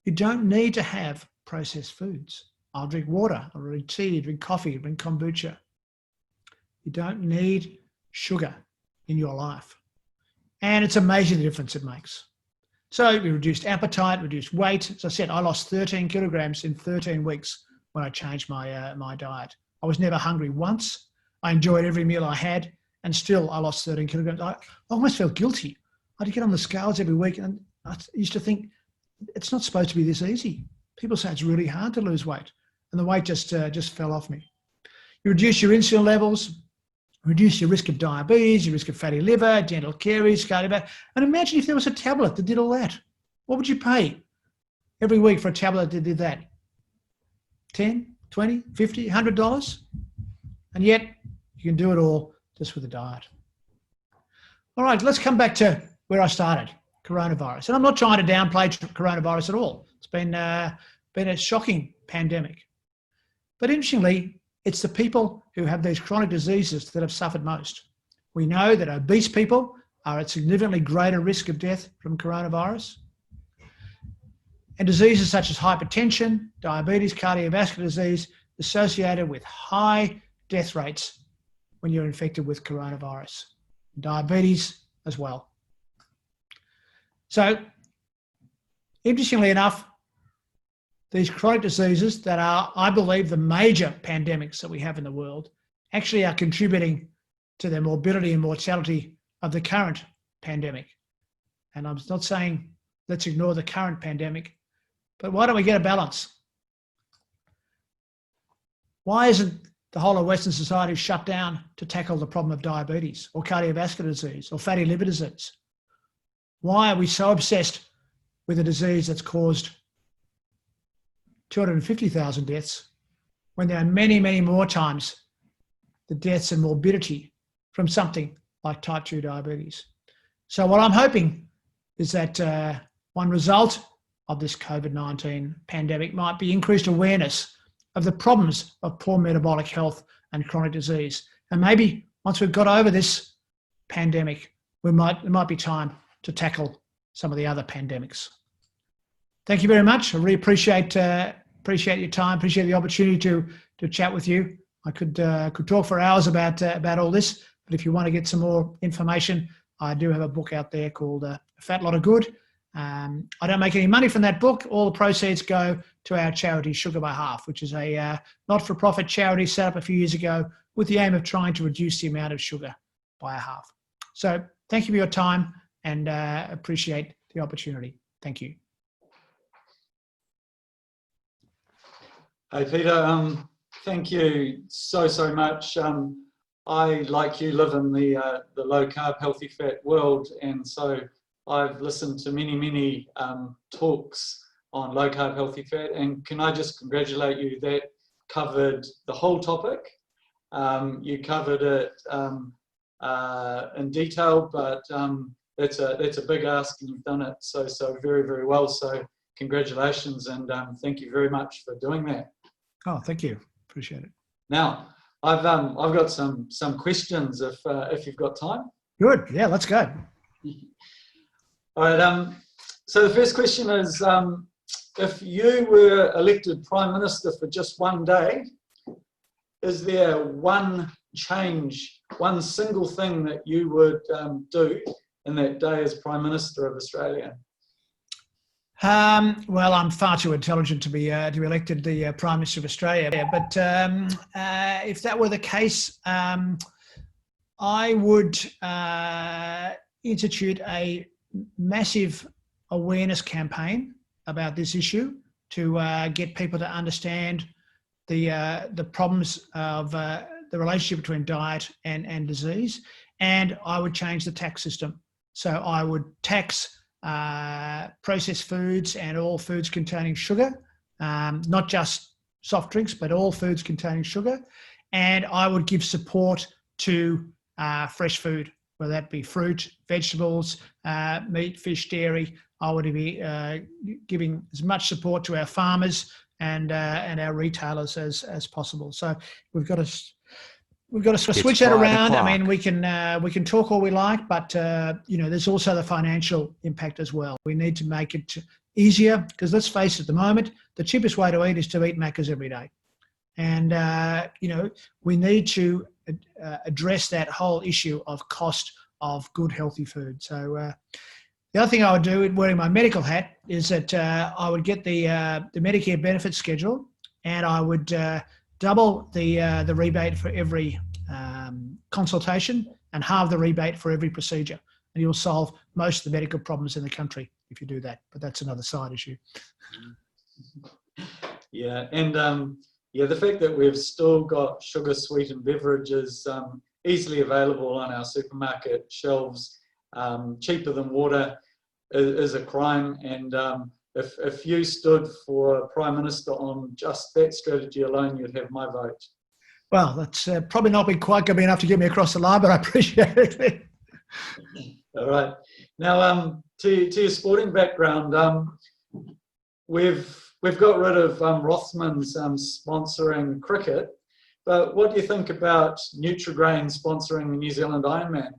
you don't need to have processed foods. I'll drink water, I'll drink tea, drink coffee, drink kombucha. You don't need sugar in your life. And it's amazing the difference it makes. So we reduced appetite, reduced weight. As I said, I lost 13 kilograms in 13 weeks when I changed my diet. I was never hungry once. I enjoyed every meal I had, and still I lost 13 kilograms. I almost felt guilty. I had to get on the scales every week, and I used to think, it's not supposed to be this easy. People say it's really hard to lose weight, and the weight just fell off me. You reduce your insulin levels, reduce your risk of diabetes, your risk of fatty liver, dental caries, cardiovascular. And imagine if there was a tablet that did all that. What would you pay every week for a tablet that did that? 10, 20, 50, $100? And yet you can do it all just with a diet. All right, let's come back to where I started, coronavirus. And I'm not trying to downplay coronavirus at all. It's been a shocking pandemic. But interestingly, it's the people who have these chronic diseases that have suffered most. We know that obese people are at significantly greater risk of death from coronavirus. And diseases such as hypertension, diabetes, cardiovascular disease associated with high death rates when you're infected with coronavirus. Diabetes as well. So, interestingly enough, these chronic diseases that are, I believe, the major pandemics that we have in the world actually are contributing to the morbidity and mortality of the current pandemic. And I'm not saying let's ignore the current pandemic, but why don't we get a balance? Why isn't the whole of Western society is shut down to tackle the problem of diabetes or cardiovascular disease or fatty liver disease? Why are we so obsessed with a disease that's caused 250,000 deaths when there are many, many more times the deaths and morbidity from something like type 2 diabetes? So what I'm hoping is that one result of this COVID-19 pandemic might be increased awareness of the problems of poor metabolic health and chronic disease. And maybe once we've got over this pandemic, it might be time to tackle some of the other pandemics. Thank you very much. I really appreciate your time, appreciate the opportunity to chat with you. I could talk for hours about all this, but if you want to get some more information, I do have a book out there called A Fat Lot of Good. I don't make any money from that book. All the proceeds go to our charity, Sugar by Half, which is a not-for-profit charity set up a few years ago with the aim of trying to reduce the amount of sugar by a half. So thank you for your time and appreciate the opportunity. Thank you. Hey, Peter, thank you so much. I, like you, live in the low-carb, healthy fat world, and so I've listened to many talks on low-carb, healthy fat, and can I just congratulate you, that covered the whole topic. You covered it in detail, but that's a big ask, and you've done it so very well. So congratulations, and thank you very much for doing that. Oh, thank you. Appreciate it. Now, I've got some questions if you've got time. Good. Yeah, let's go. All right. So the first question is, if you were elected Prime Minister for just one day, is there one change, one single thing that you would do in that day as Prime Minister of Australia? Well, I'm far too intelligent to be elected the Prime Minister of Australia. But if that were the case, I would institute a massive awareness campaign about this issue to get people to understand the problems of the relationship between diet and disease. And I would change the tax system. So I would tax processed foods and all foods containing sugar, not just soft drinks, but all foods containing sugar. And I would give support to fresh food, whether that be fruit, vegetables, meat, fish, dairy. I would be giving as much support to our farmers and our retailers as possible. So we've got to switch that around. I mean, we can talk all we like, but there's also the financial impact as well. We need to make it easier, because let's face it, at the moment, the cheapest way to eat is to eat Maccas every day. And, we need to address that whole issue of cost of good, healthy food. So the other thing I would do, wearing my medical hat, is that I would get the Medicare benefit schedule, and I would double the rebate for every consultation and halve the rebate for every procedure. And you'll solve most of the medical problems in the country if you do that. But that's another side issue. Yeah, and the fact that we've still got sugar-sweetened beverages easily available on our supermarket shelves, cheaper than water, is a crime. And if you stood for Prime Minister on just that strategy alone, you'd have my vote. Well, that's probably not been quite going to be enough to get me across the line, but I appreciate it. All right. Now, to your sporting background, we've got rid of Rothmans sponsoring cricket, but what do you think about Nutrigrain sponsoring the New Zealand Ironman?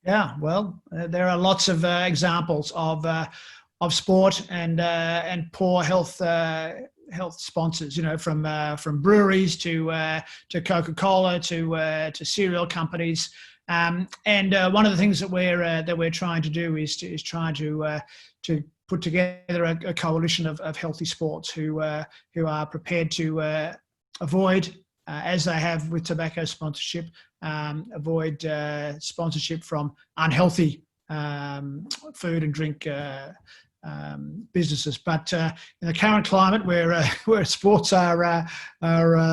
Yeah, well, there are lots of examples of sport and poor health sponsors. From breweries to Coca-Cola to cereal companies. And one of the things that we're trying to do is trying to put together a coalition of healthy sports who are prepared to avoid, as they have with tobacco sponsorship, avoid sponsorship from unhealthy food and drink businesses. But in the current climate, where sports are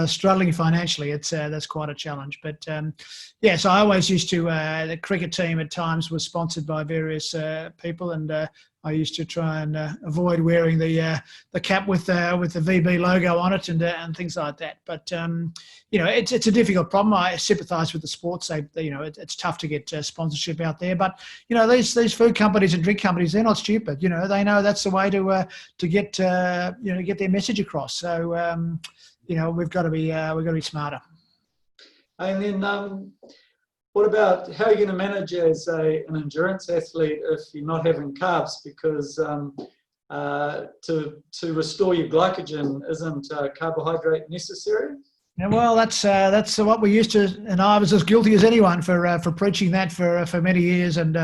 struggling financially, that's quite a challenge. But so I always used to. The cricket team at times was sponsored by various people, and I used to try and avoid wearing the cap with the VB logo on it and things like that. But it's a difficult problem. I sympathise with the sports. It's tough to get sponsorship out there. But these food companies and drink companies, they're not stupid. They know that's the way to get get their message across. So we've got to be smarter. And then what about how are you going to manage as an endurance athlete if you're not having carbs? Because to restore your glycogen, isn't carbohydrate necessary? Yeah, well, that's what we used to, and I was as guilty as anyone for preaching that for many years, and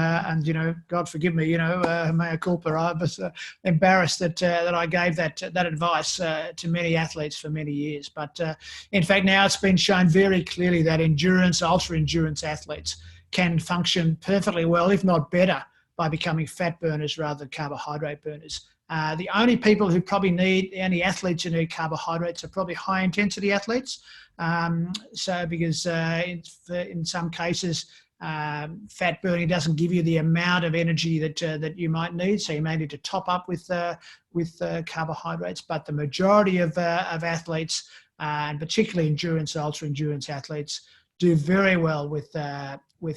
God forgive me, mea culpa. I was embarrassed that I gave that advice to many athletes for many years. But in fact, now it's been shown very clearly that ultra endurance athletes can function perfectly well, if not better, by becoming fat burners rather than carbohydrate burners. The only athletes who need carbohydrates are probably high intensity athletes. Because in some cases, fat burning doesn't give you the amount of energy that you might need. So you may need to top up with carbohydrates. But the majority of athletes, and particularly ultra endurance athletes, do very well with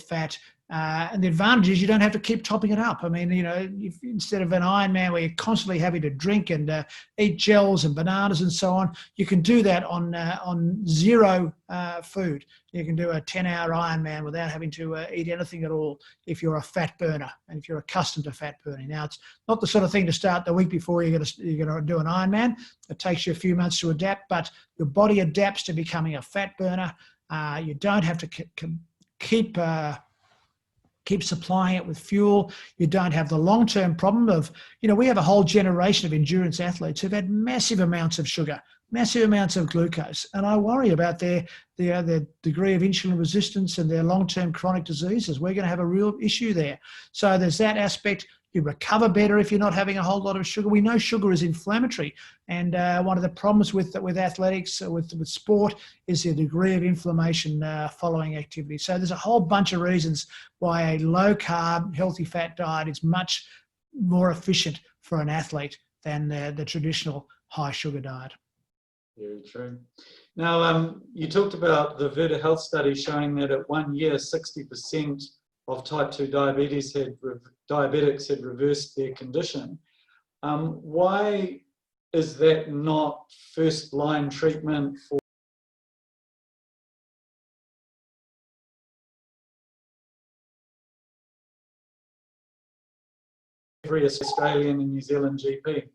fat. And the advantage is you don't have to keep topping it up. I mean, if, instead of an Ironman where you're constantly having to drink and eat gels and bananas and so on, you can do that on zero food. You can do a 10-hour Ironman without having to eat anything at all if you're a fat burner and if you're accustomed to fat burning. Now, it's not the sort of thing to start the week before you're going to do an Ironman. It takes you a few months to adapt, but your body adapts to becoming a fat burner. You don't have to keep supplying it with fuel. You don't have the long-term problem of, we have a whole generation of endurance athletes who've had massive amounts of sugar, massive amounts of glucose. And I worry about their degree of insulin resistance and their long-term chronic diseases. We're going to have a real issue there. So there's that aspect. You recover better if you're not having a whole lot of sugar. We know sugar is inflammatory. And one of the problems with athletics, with sport, is the degree of inflammation following activity. So there's a whole bunch of reasons why a low-carb, healthy fat diet is much more efficient for an athlete than the traditional high-sugar diet. Very true. Now, you talked about the Verta Health study showing that at 1 year, 60% of type 2 diabetics had reversed their condition. Why is that not first-line treatment for every Australian and New Zealand GP?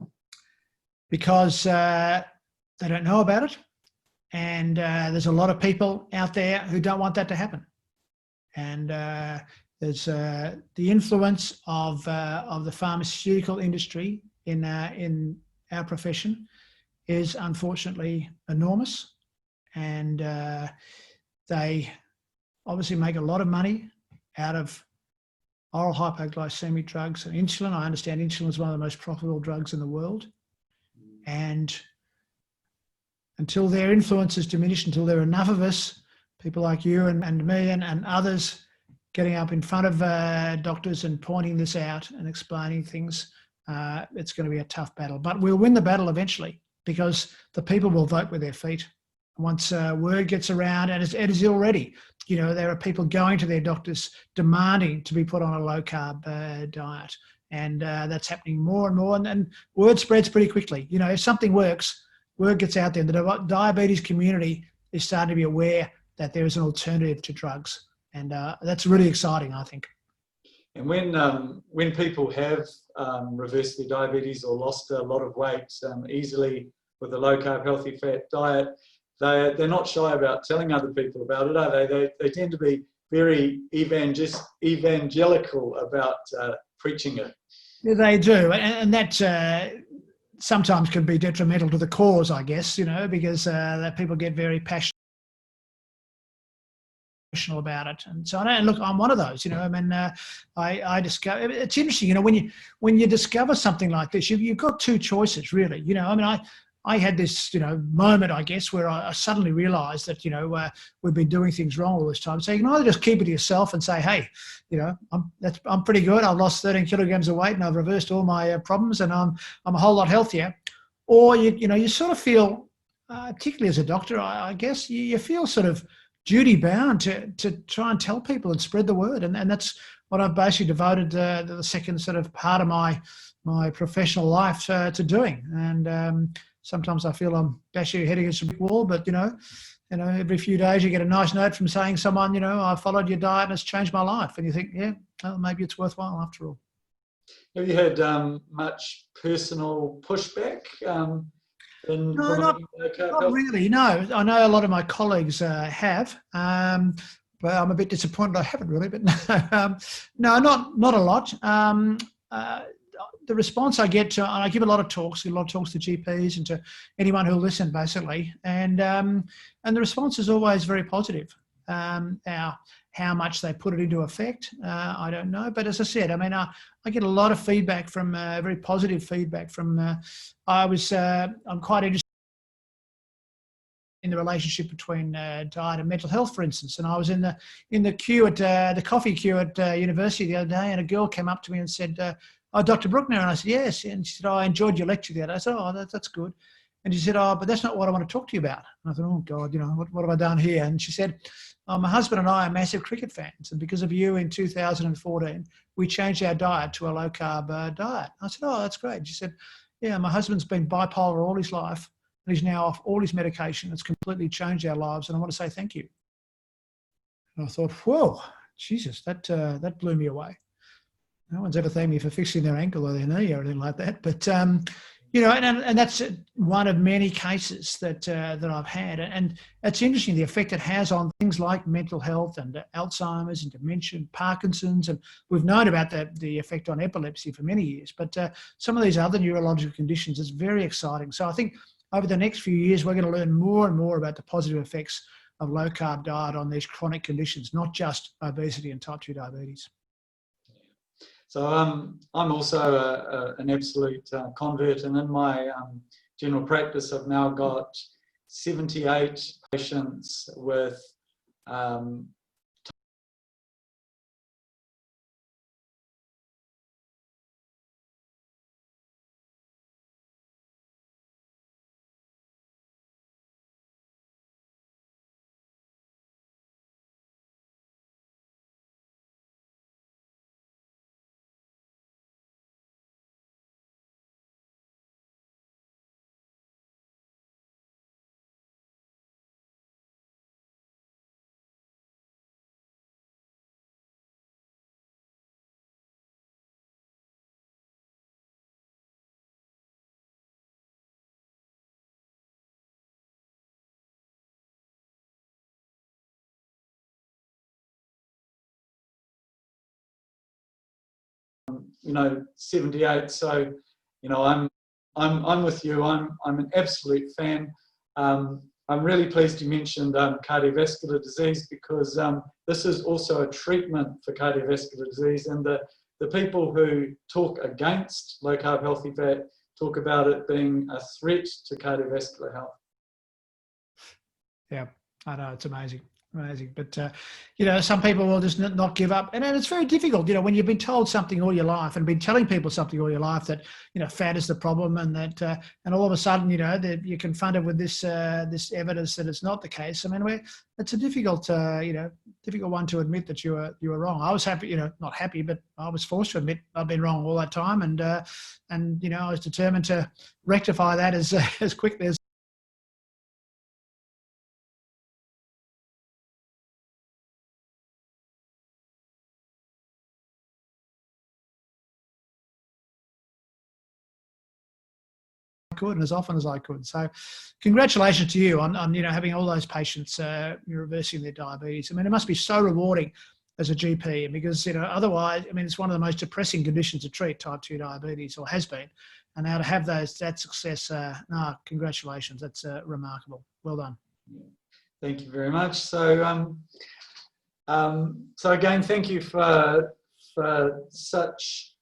Because they don't know about it, and there's a lot of people out there who don't want that to happen. And there's the influence of the pharmaceutical industry in our profession is unfortunately enormous, and they obviously make a lot of money out of oral hypoglycemic drugs and insulin. I understand insulin is one of the most profitable drugs in the world, and until their influence is diminished, until there are enough of us, people like you and me and others, getting up in front of doctors and pointing this out and explaining things, it's going to be a tough battle. But we'll win the battle eventually, because the people will vote with their feet. Once word gets around, and it is already, there are people going to their doctors demanding to be put on a low-carb diet. And that's happening more and more. And word spreads pretty quickly. If something works, word gets out there. The diabetes community is starting to be aware that there is an alternative to drugs. And that's really exciting, I think. And when people have reversed their diabetes or lost a lot of weight easily with a low-carb, healthy fat diet, they're not shy about telling other people about it, are they? They tend to be very evangelical about preaching it. Yeah, they do. And that sometimes can be detrimental to the cause, I guess, because that people get very passionate about it. And so, and look, I'm one of those, I mean, I discover, it's interesting, when you discover something like this, you've got two choices really, I mean, I had this, moment, I guess, where I suddenly realized that, we've been doing things wrong all this time. So you can either just keep it to yourself and say, hey, I'm pretty good. I've lost 13 kilograms of weight and I've reversed all my problems and I'm a whole lot healthier. Or, you sort of feel, particularly as a doctor, I guess, you feel sort of duty bound to try and tell people and spread the word. And that's what I've basically devoted the second sort of part of my professional life to doing. And sometimes I feel I'm bashing your head against a brick wall, but every few days you get a nice note from saying someone, I followed your diet and it's changed my life. And you think, yeah, well, maybe it's worthwhile after all. Have you had much personal pushback in No, not really. No, I know a lot of my colleagues have. But I'm a bit disappointed I haven't really. But no, not a lot. The response I get and I give a lot of talks to GPs and to anyone who'll listen, basically, and the response is always very positive. How much they put it into effect, I don't know. But as I said, I mean, I get a lot of feedback from very positive feedback from. I'm quite interested in the relationship between diet and mental health, for instance. And I was in the queue at the coffee queue at university the other day, and a girl came up to me and said, "Oh, Dr. Brukner," and I said, "Yes." And she said, "Oh, I enjoyed your lecture the other day." I said, "Oh, that's good." And she said, "Oh, but that's not what I want to talk to you about." And I thought, "Oh God, what have I done here?" And she said, "Oh, my husband and I are massive cricket fans, and because of you in 2014, we changed our diet to a low carb diet." I said, "Oh, that's great." She said, "Yeah, my husband's been bipolar all his life, and he's now off all his medication. It's completely changed our lives, and I want to say thank you." And I thought, whoa, Jesus, that blew me away. No one's ever thanked me for fixing their ankle or their knee or anything like that. But and that's one of many cases that I've had. And it's interesting the effect it has on things like mental health and Alzheimer's and dementia, and Parkinson's, and we've known about the effect on epilepsy for many years. But some of these other neurological conditions is very exciting. So I think over the next few years we're going to learn more and more about the positive effects of low carb diet on these chronic conditions, not just obesity and type 2 diabetes. So I'm also an absolute convert, and in my general practice, I've now got 78 patients with you know, 78. So, you know, I'm with you. I'm an absolute fan. I'm really pleased you mentioned cardiovascular disease, because this is also a treatment for cardiovascular disease, and the people who talk against low carb healthy fat talk about it being a threat to cardiovascular health. Yeah, I know, it's amazing. Amazing. But, some people will just not give up. And it's very difficult, when you've been told something all your life and been telling people something all your life that, fat is the problem, and that, and all of a sudden, that you're confronted with this evidence that it's not the case. I mean, it's a difficult, difficult one to admit that you were wrong. I was happy, not happy, but I was forced to admit I've been wrong all that time. And I was determined to rectify that as quickly as could and as often as I could. So congratulations to you on having all those patients reversing their diabetes. I mean, it must be so rewarding as a GP, because otherwise, I mean, it's one of the most depressing conditions to treat, type 2 diabetes, or has been. And now to have that success, congratulations. That's remarkable. Well done. Thank you very much. So So again, thank you for such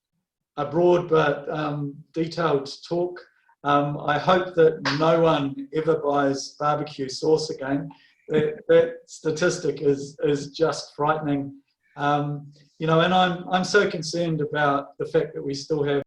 a broad but detailed talk. I hope that no one ever buys barbecue sauce again. That statistic is just frightening. You know, and I'm so concerned about the fact that we still have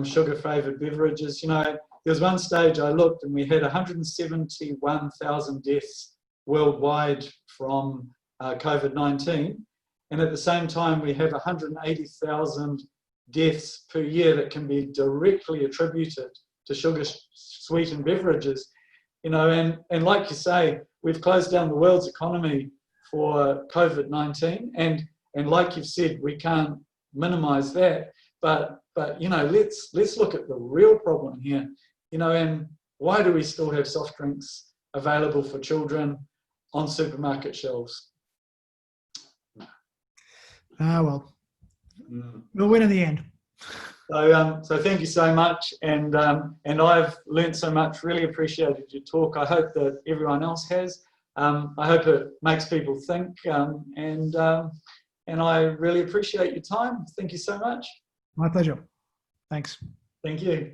sugar-flavoured beverages. You know, there was one stage I looked and we had 171,000 deaths worldwide from COVID-19. And at the same time, we have 180,000 deaths per year that can be directly attributed to sugar-sweetened beverages. You know, and like you say, we've closed down the world's economy for COVID-19. And like you've said, we can't minimize that. But you know, let's look at the real problem here. You know, and why do we still have soft drinks available for children on supermarket shelves? Well, we'll win in the end. So thank you so much, and I've learned so much. Really appreciated your talk. I hope that everyone else has. I hope it makes people think, and I really appreciate your time. Thank you so much. My pleasure. Thanks. Thank you.